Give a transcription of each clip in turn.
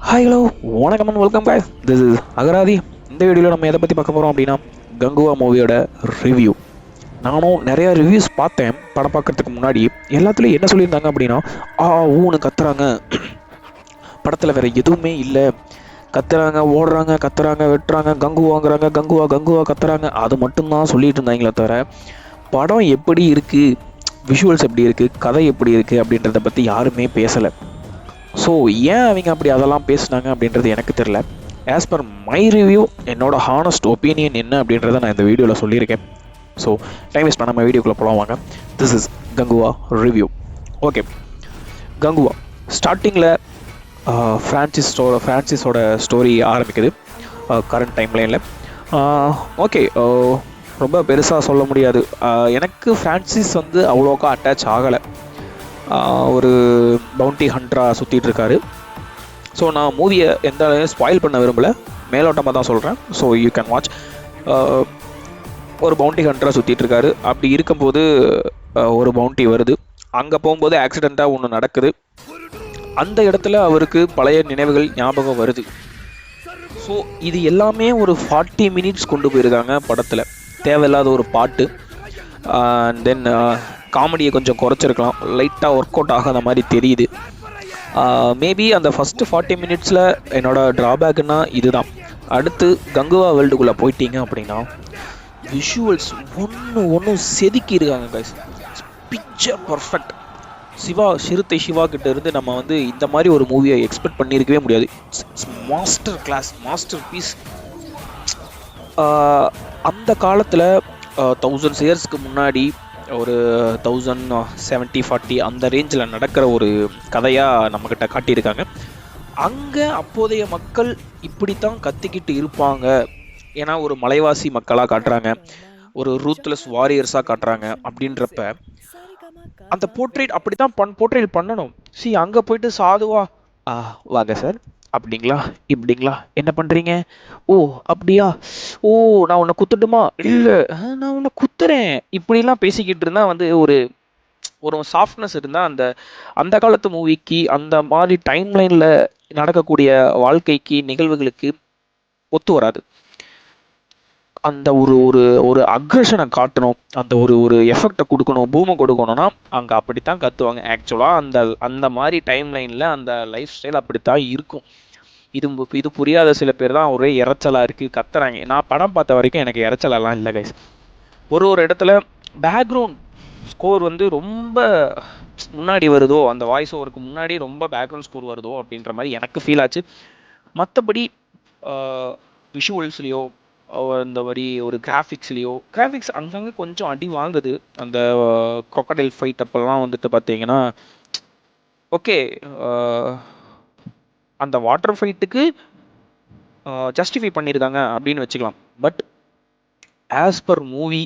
Hi hello வணக்கம் and welcome guys. This is அகராதி. இந்த வீடியோவில் நம்ம எதை பற்றி பார்க்க போகிறோம் அப்படின்னா கங்குவா மூவியோட ரிவ்யூ. நானும் நிறைய ரிவ்யூஸ் பார்த்தேன் படம் பார்க்கறதுக்கு முன்னாடி. எல்லாத்துலேயும் என்ன சொல்லியிருந்தாங்க அப்படின்னா ஊன்னு கத்துறாங்க, படத்தில் வேற எதுவுமே இல்லை, கத்துறாங்க ஓடுறாங்க கத்துறாங்க வெட்டுறாங்க கங்கு வாங்குறாங்க கங்குவா கங்குவா கத்துறாங்க, அது மட்டும்தான் சொல்லிட்டு இருந்தாங்களே தவிர படம் எப்படி இருக்குது, விஷுவல்ஸ் எப்படி இருக்குது, கதை எப்படி இருக்குது அப்படின்றத பற்றி யாருமே பேசலை. ஸோ ஏன் அவங்க அப்படி அதெல்லாம் பேசுனாங்க அப்படின்றது எனக்கு தெரில. ஆஸ் பர் மை ரிவ்யூ, என்னோட ஹானஸ்ட் ஒப்பீனியன் என்ன அப்படின்றத நான் இந்த வீடியோவில் சொல்லியிருக்கேன். ஸோ டைம் வேஸ்ட் பண்ணாமல் வீடியோக்குள்ளே போகலாம் வாங்க. This is Kanguva review. Okay, Kanguva ஸ்டார்டிங்கில் ஃப்ரான்சிஸோட ஸ்டோரி ஆரம்பிக்குது கரண்ட் டைம்லைனில். ஓகே, ரொம்ப பெருசாக சொல்ல முடியாது. எனக்கு ஃப்ரான்சிஸ் வந்து அவ்வளோக்கா அட்டாச் ஆகலை. ஒரு பவுண்டி ஹண்டராக சுற்றிட்டு இருக்காரு. ஸோ நான் மூவியை எந்த அளவு ஸ்பாயில் பண்ண விரும்பலை, மேலோட்டமாக தான் சொல்கிறேன். So you can watch. ஒரு பவுண்டி ஹண்டராக சுற்றிட்டு இருக்காரு. அப்படி இருக்கும்போது ஒரு பவுண்டி வருது. அங்கே போகும்போது ஆக்சிடெண்ட்டாக ஒன்று நடக்குது. அந்த இடத்துல அவருக்கு பழைய நினைவுகள் ஞாபகம் வருது. ஸோ இது எல்லாமே ஒரு 40 மினிட்ஸ் கொண்டு போயிருக்காங்க படத்தில். தேவையில்லாத ஒரு பாட்டு, அண்ட் தென் காமெடியை கொஞ்சம் குறைச்சிருக்கலாம், லைட்டாக ஒர்க் அவுட் ஆகாத மாதிரி தெரியுது. மேபி அந்த ஃபஸ்ட்டு 40 மினிட்ஸில் என்னோடய ட்ராபேக்குன்னா இதுதான். அடுத்து கங்குவா வேர்ல்டுக்குள்ளே போயிட்டீங்க அப்படின்னா விஷுவல்ஸ் ஒன்று செதுக்கி இருக்காங்க guys. Picture perfect. Siruthai Siva கிட்ட இருந்து நம்ம வந்து இந்த மாதிரி ஒரு மூவியை எக்ஸ்பெக்ட் பண்ணியிருக்கவே முடியாது. Master class, masterpiece. அந்த காலத்தில் 1000 இயர்ஸ்க்கு முன்னாடி ஒரு 1070-40 அந்த ரேஞ்சில் நடக்கிற ஒரு கதையாக நம்மக்கிட்ட காட்டியிருக்காங்க. அங்கே அப்போதைய மக்கள் இப்படித்தான் கத்திக்கிட்டு இருப்பாங்க. ஏன்னா ஒரு மலைவாசி மக்களாக காட்டுறாங்க, ஒரு ரூத்லெஸ் வாரியர்ஸாக காட்டுறாங்க. அப்படின்றப்ப அந்த போர்ட்ரேட் அப்படித்தான் போர்ட்ரேட் பண்ணணும். அங்கே போயிட்டு சாதுவா வாங்க சார், அப்படிங்களா இப்படிங்களா, என்ன பண்ணுறீங்க, ஓ அப்படியா, ஓ நான் உன்னை குத்துட்டுமா, இல்லை நான் உன்னை குத்துறேன், இப்படிலாம் பேசிக்கிட்டு இருந்தால் வந்து ஒரு ஒரு சாஃப்ட்னஸ் இருந்தால் அந்த அந்த காலத்து மூவிக்கு, அந்த மாதிரி டைம்லைனில் நடக்கக்கூடிய வாழ்க்கைக்கு, நிகழ்வுகளுக்கு ஒத்து வராது. அந்த ஒரு ஒரு ஒரு அக்ரஷனை காட்டணும், அந்த ஒரு எஃபெக்டை கொடுக்கணும், பூமை கொடுக்கணும்னா அங்கே அப்படித்தான் கத்துவாங்க. ஆக்சுவலாக அந்த மாதிரி டைம்லைனில் அந்த லைஃப் ஸ்டைல் அப்படித்தான் இருக்கும். இது புரியாத சில பேர் தான் ஒரே இறைச்சலாக இருக்குது கத்துறாங்க. நான் படம் பார்த்த வரைக்கும் எனக்கு இறைச்சலெல்லாம் இல்லை கைஸ். ஒரு இடத்துல பேக்ரவுண்ட் ஸ்கோர் வந்து ரொம்ப முன்னாடி வருதோ, அந்த வாய்ஸ் ஓவருக்கு முன்னாடி ரொம்ப பேக்ரவுண்ட் ஸ்கோர் வருதோ அப்படின்ற மாதிரி எனக்கு ஃபீல் ஆச்சு. மற்றபடி விஷுவல்ஸ்லேயோ இந்த மாதிரி ஒரு கிராஃபிக்ஸ் அங்கங்கே கொஞ்சம் அடி வாங்குது. அந்த crocodile ஃபைட் அப்போல்லாம் வந்துட்டு பார்த்தீங்கன்னா ஓகே, அந்த வாட்டர் ஃபைட்டுக்கு ஜஸ்டிஃபை பண்ணியிருக்காங்க அப்படின்னு வச்சுக்கலாம். பட் ஆஸ் பர் மூவி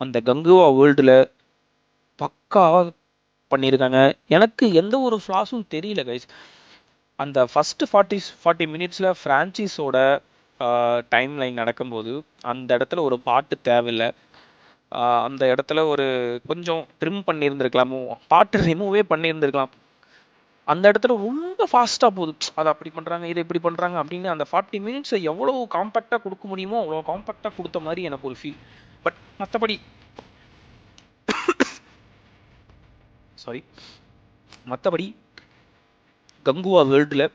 அந்த கங்குவா வேர்ல்டில் பக்காவாக பண்ணியிருக்காங்க. எனக்கு எந்த ஒரு ஃப்ளாஸும் தெரியல கைஸ். அந்த ஃபஸ்ட்டு 40 மினிட்ஸில் ஃப்ரான்சிஸோட டைம் லைன் நடக்கும்போது அந்த இடத்துல ஒரு பாட்டு தேவையில்லை. அந்த இடத்துல ஒரு கொஞ்சம் ட்ரிம் பண்ணியிருந்துருக்கலாமோ, பாட்டு ரிமூவே பண்ணியிருந்துருக்கலாம். அந்த இடத்துல ரொம்ப ஃபாஸ்ட்டாக போகுது. அதை அப்படி பண்ணுறாங்க, இதை இப்படி பண்ணுறாங்க அப்படின்னு. அந்த 40 மினிட்ஸை எவ்வளோ காம்பேக்டாக கொடுக்க முடியுமோ அவ்வளோ காம்பேக்டாக கொடுத்த மாதிரி எனக்கு ஒரு ஃபீல். பட் மற்றபடி கங்குவா வேர்ல்டில்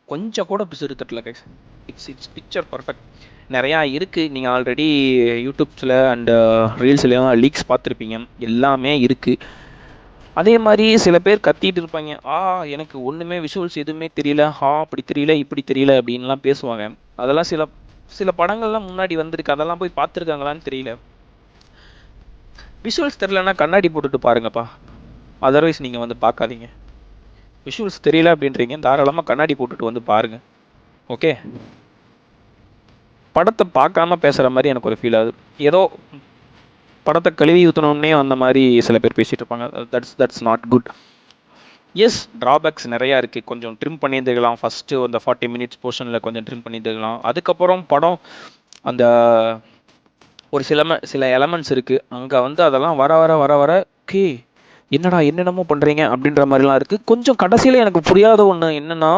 கொஞ்சம் கூட பிசுறு தட்டல கைஸ். It's picture perfect. நிறையா இருக்குது. நீங்கள் ஆல்ரெடி யூடியூப்ஸில் அண்ட் ரீல்ஸ்லாம் லீக்ஸ் பார்த்துருப்பீங்க. எல்லாமே இருக்குது. அதே மாதிரி சில பேர் கத்திட்டு இருப்பாங்க, எனக்கு ஒன்றுமே விஷுவல்ஸ் எதுவுமே தெரியல, அப்படி தெரியல இப்படி தெரியல அப்படின்லாம் பேசுவாங்க. அதெல்லாம் சில படங்கள்லாம் முன்னாடி வந்திருக்கு, அதெல்லாம் போய் பார்த்துருக்காங்களான்னு தெரியல. விஷுவல்ஸ் தெரியலன்னா கண்ணாடி போட்டுட்டு பாருங்கப்பா, அதர்வைஸ் நீங்கள் வந்து பார்க்காதீங்க. விஷுவல்ஸ் தெரியல அப்படின்றீங்க, தாராளமாக கண்ணாடி போட்டுட்டு வந்து பாருங்கள். ஓகே, படத்தை பார்க்காம பேசுகிற மாதிரி எனக்கு ஒரு ஃபீல் ஆகுது. ஏதோ படத்தை கழுவி ஊற்றணுன்னே அந்த மாதிரி சில பேர் பேசிகிட்டு இருப்பாங்க. That's not good. Yes, drawbacks நிறையா இருக்குது. கொஞ்சம் ட்ரிம் பண்ணியிருந்துக்கலாம். ஃபஸ்ட்டு அந்த 40 மினிட்ஸ் போர்ஷனில் கொஞ்சம் ட்ரிம் பண்ணியிருந்துக்கலாம். அதுக்கப்புறம் படம் அந்த ஒரு சில எலமெண்ட்ஸ் இருக்குது, அங்கே வந்து அதெல்லாம் வர வர ஓகே என்னடா என்னென்னமோ பண்ணுறீங்க அப்படின்ற மாதிரிலாம் இருக்குது. கொஞ்சம் கடைசியில் எனக்கு புரியாத ஒன்று என்னென்னா,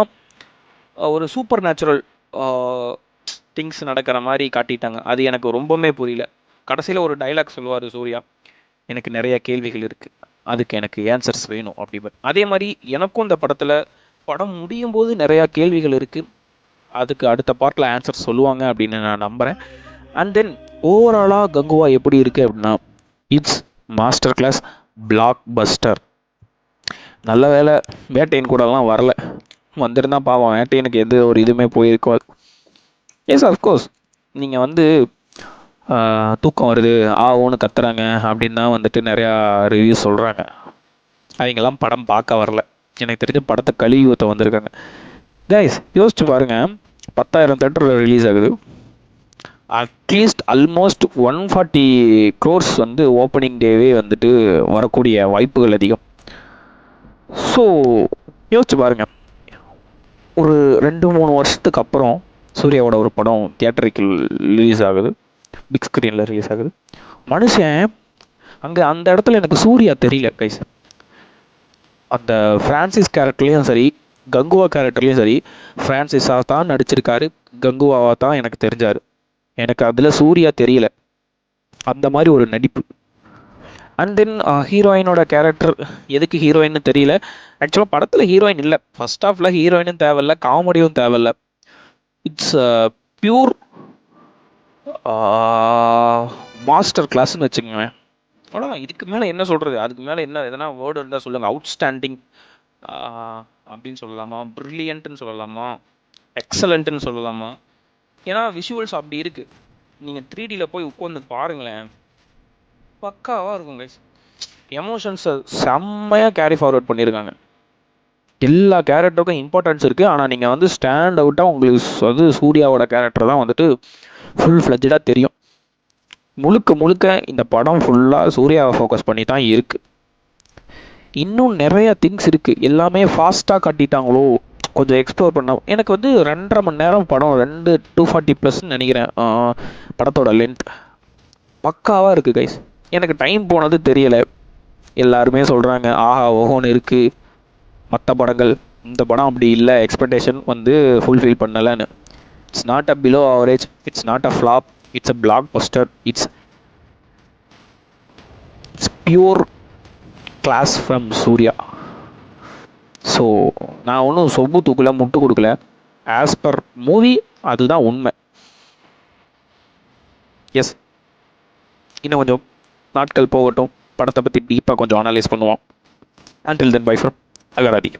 ஒரு சூப்பர் நேச்சுரல் திங்ஸ் நடக்கிற மாதிரி காட்டிட்டாங்க. அது எனக்கு ரொம்பவுமே புரியல. கடைசியில் ஒரு டைலாக் சொல்லுவார் சூர்யா, எனக்கு நிறைய கேள்விகள் இருக்குது, அதுக்கு எனக்கு ஆன்சர்ஸ் வேணும் அப்படி. அதே மாதிரி எனக்கும் இந்த படத்தில் படம் முடியும் போது நிறையா கேள்விகள் இருக்குது, அதுக்கு அடுத்த பார்ட்டில் ஆன்சர் சொல்லுவாங்க அப்படின்னு நான் நம்புகிறேன். அண்ட் தென் ஓவராலாக கங்குவா எப்படி இருக்குது அப்படின்னா, it's master class blockbuster. நல்ல வேலை வேட்டையன் கூடலாம் வரல, வந்திருந்தா பாவம் வேட்டையனுக்கு எது ஒரு இதுவுமே போயிருக்கோ. எஸ் அஃப்கோர்ஸ், நீங்கள் வந்து தூக்கம் வருது ஓன்னு கத்துறாங்க அப்படின்னு தான் வந்துட்டு நிறையா ரிவ்யூஸ் சொல்கிறாங்க. அவங்கெல்லாம் படம் பார்க்க வரல, எனக்கு தெரிஞ்ச படத்தை கழுவி ஊற்ற வந்திருக்காங்க. கைஸ் யோசிச்சு பாருங்கள், 10,000 தேட்டரில் ரிலீஸ் ஆகுது, அட்லீஸ்ட் ஆல்மோஸ்ட் 140 crores வந்து ஓப்பனிங் டேவே வந்துட்டு வரக்கூடிய வாய்ப்புகள் அதிகம். ஸோ யோசிச்சு பாருங்க, ஒரு 2-3 வருஷத்துக்கு அப்புறம் சூர்யாவோட ஒரு படம் தியேட்டருக்கு ரிலீஸ் ஆகுது, பிக் ஸ்க்ரீனில் ரிலீஸ் ஆகுது. மனுஷன் அங்கே அந்த இடத்துல எனக்கு சூர்யா தெரியல கைஸ். அந்த ஃப்ரான்சிஸ் கேரக்டர்லேயும் சரி, கங்குவா கேரக்டர்லேயும் சரி, ஃப்ரான்சிஸாக தான் நடிச்சிருக்காரு, கங்குவாவாக தான் எனக்கு தெரிஞ்சார். எனக்கு அதில் சூர்யா தெரியல, அந்த மாதிரி ஒரு நடிப்பு. அண்ட் தென் ஹீரோயினோட கேரக்டர் எதுக்கு ஹீரோயின்னு தெரியல. ஆக்சுவலாக படத்தில் ஹீரோயின் இல்லை, ஃபர்ஸ்ட் ஹாஃபில் ஹீரோயினும் தேவையில்ல, காமெடியும் தேவையில்ல. இட்ஸ் பியூர் மாஸ்டர் கிளாஸ்ன்னு வச்சுக்கோங்களேன். ஆனால் இதுக்கு மேலே என்ன சொல்கிறது, அதுக்கு மேலே என்ன எதனா வேர்டு இருந்தால் சொல்லுங்கள். அவுட்ஸ்டாண்டிங் அப்படின்னு சொல்லலாமா, ப்ரில்லியன்ட்னு சொல்லலாமா, எக்ஸலண்ட்டுன்னு சொல்லலாமா? ஏன்னா விஷுவல்ஸ் அப்படி இருக்குது. நீங்கள் 3Dயில் போய் உட்காந்து பாருங்களேன், பக்காவாக இருக்கும் கைஸ். எமோஷன்ஸை செம்மையாக கேரி ஃபார்வர்ட் பண்ணியிருக்காங்க. எல்லா கேரக்டருக்கும் இம்பார்ட்டன்ஸ் இருக்குது, ஆனால் நீங்கள் வந்து ஸ்டாண்ட் அவுட்டாக உங்களுக்கு வந்து சூர்யாவோட கேரக்டர் தான் வந்துட்டு ஃபுல் ஃப்ளெஜ்டாக தெரியும். முழுக்க முழுக்க இந்த படம் ஃபுல்லாக சூர்யாவை ஃபோக்கஸ் பண்ணி தான் இருக்குது. இன்னும் நிறைய திங்ஸ் இருக்குது, எல்லாமே ஃபாஸ்ட்டாக காட்டிட்டாங்களோ, கொஞ்சம் எக்ஸ்ப்ளோர் பண்ண. எனக்கு வந்து 2.5 மணி நேரம் படம், 240+ நினைக்கிறேன் படத்தோட லென்த். பக்காவாக இருக்குது கைஸ், எனக்கு டைம் போனது தெரியலை. எல்லாருமே சொல்கிறாங்க ஆஹா ஓஹோன்னு இருக்குது மற்ற படங்கள், இந்த படம் அப்படி இல்லை, எக்ஸ்பெக்டேஷன் வந்து ஃபுல்ஃபில் பண்ணலைன்னு. It's not a below average, it's not a flop, it's a blockbuster, it's pure class from Suriya. So நான் ஒன்றும் சொப்பு தூக்கல, முட்டு கொடுக்கல, ஆஸ் பர் மூவி அதுதான் உண்மை. எஸ், இன்னும் கொஞ்சம் நாட்கள் போகட்டும், படத்தை பற்றி டீப்பாக கொஞ்சம் அனலைஸ் பண்ணுவோம். அண்டில் தென் பை ஃப்ரம் அகராதி.